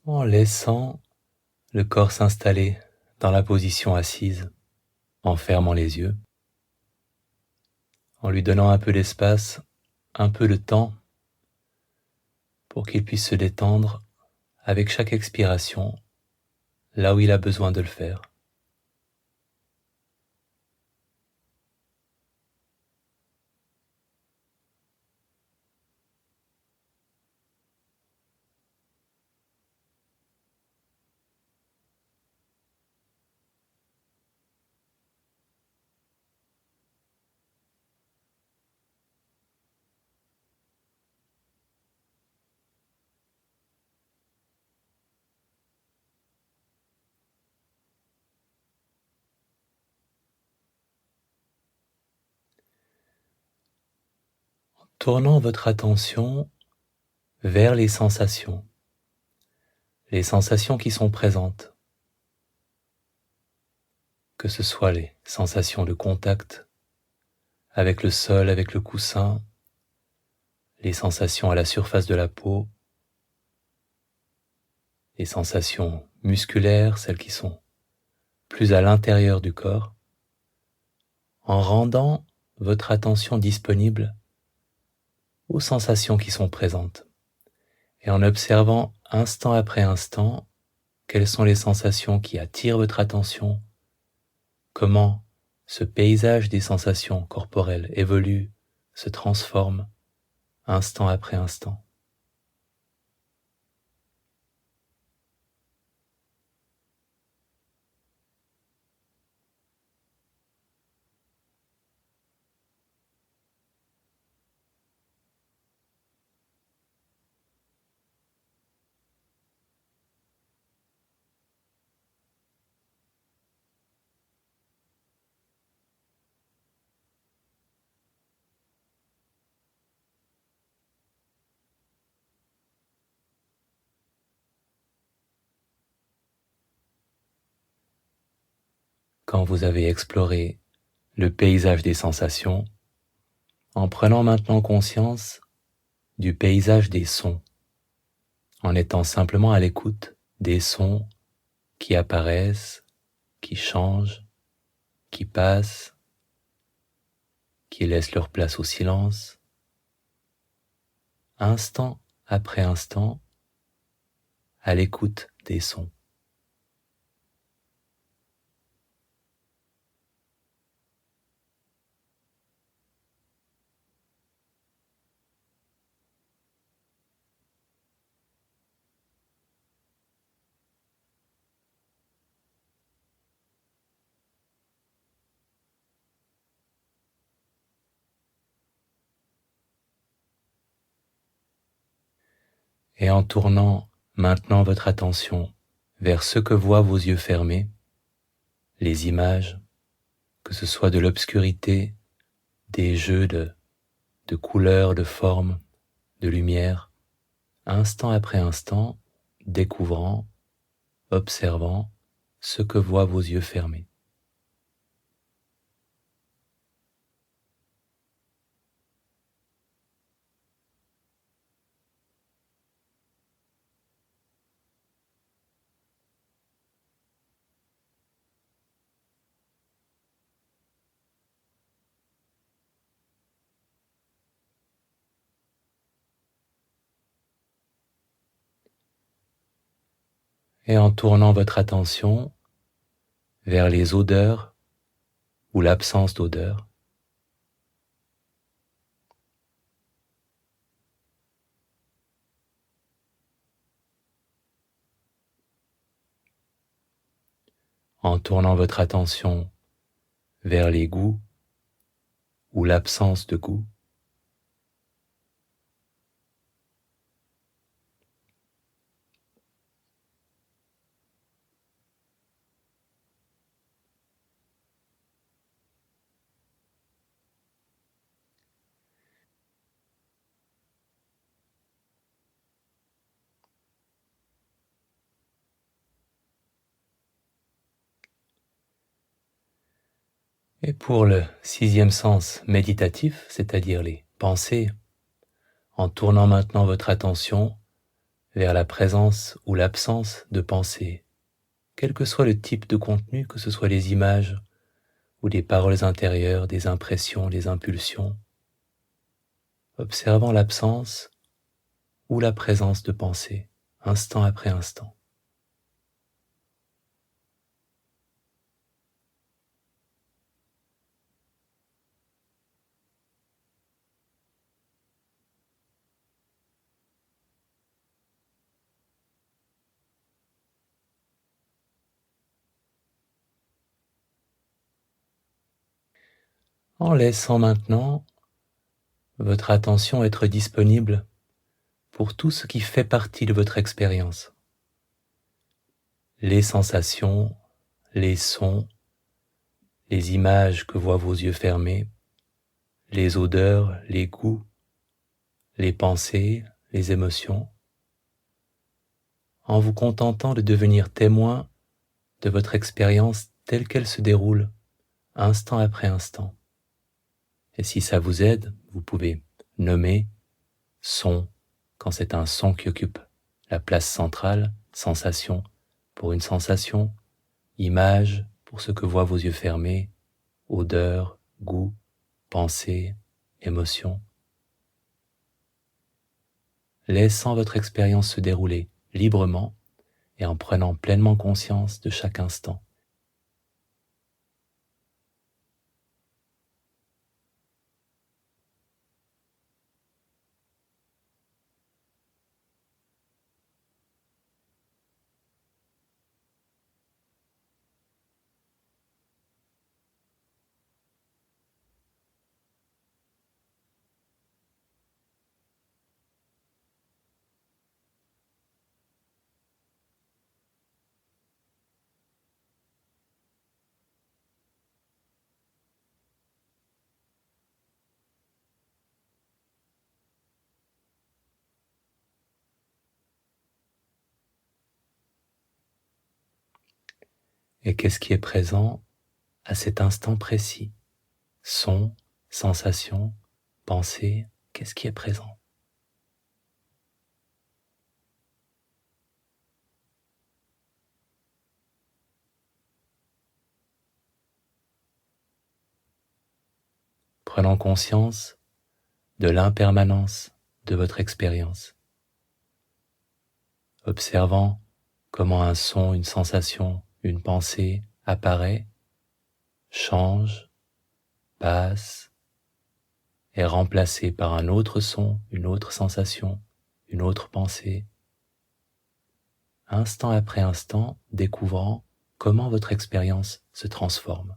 en laissant le corps s'installer dans la position assise, en fermant les yeux, en lui donnant un peu d'espace, un peu de temps pour qu'il puisse se détendre avec chaque expiration, là où il a besoin de le faire. Tournant votre attention vers les sensations qui sont présentes, que ce soit les sensations de contact avec le sol, avec le coussin, les sensations à la surface de la peau, les sensations musculaires, celles qui sont plus à l'intérieur du corps, en rendant votre attention disponible aux sensations qui sont présentes et en observant instant après instant quelles sont les sensations qui attirent votre attention, comment ce paysage des sensations corporelles évolue, se transforme instant après instant. Quand vous avez exploré le paysage des sensations, en prenant maintenant conscience du paysage des sons, en étant simplement à l'écoute des sons qui apparaissent, qui changent, qui passent, qui laissent leur place au silence, instant après instant, à l'écoute des sons. Et en tournant maintenant votre attention vers ce que voient vos yeux fermés, les images, que ce soit de l'obscurité, des jeux de couleurs, de formes, de lumière, instant après instant, découvrant, observant ce que voient vos yeux fermés. Et en tournant votre attention vers les odeurs ou l'absence d'odeur, en tournant votre attention vers les goûts ou l'absence de goût, et pour le sixième sens méditatif, c'est-à-dire les pensées, en tournant maintenant votre attention vers la présence ou l'absence de pensée, quel que soit le type de contenu, que ce soit les images ou des paroles intérieures, des impressions, des impulsions, observant l'absence ou la présence de pensée, instant après instant. En laissant maintenant votre attention être disponible pour tout ce qui fait partie de votre expérience. Les sensations, les sons, les images que voient vos yeux fermés, les odeurs, les goûts, les pensées, les émotions, en vous contentant de devenir témoin de votre expérience telle qu'elle se déroule, instant après instant. Et si ça vous aide, vous pouvez nommer son, quand c'est un son qui occupe la place centrale, sensation pour une sensation, image pour ce que voient vos yeux fermés, odeur, goût, pensée, émotion. Laissant votre expérience se dérouler librement et en prenant pleinement conscience de chaque instant. Et qu'est-ce qui est présent à cet instant précis? Son, sensation, pensée, qu'est-ce qui est présent? Prenant conscience de l'impermanence de votre expérience, observant comment un son, une sensation, une pensée apparaît, change, passe, est remplacé par un autre son, une autre sensation, une autre pensée, instant après instant, découvrant comment votre expérience se transforme.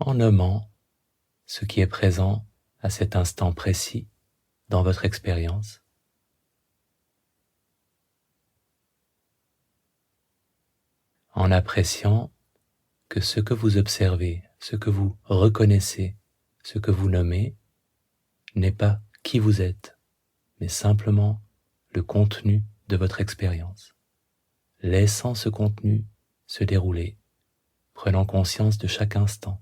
En nommant ce qui est présent à cet instant précis dans votre expérience, en appréciant que ce que vous observez, ce que vous reconnaissez, ce que vous nommez, n'est pas qui vous êtes, mais simplement le contenu de votre expérience. Laissant ce contenu se dérouler, prenant conscience de chaque instant.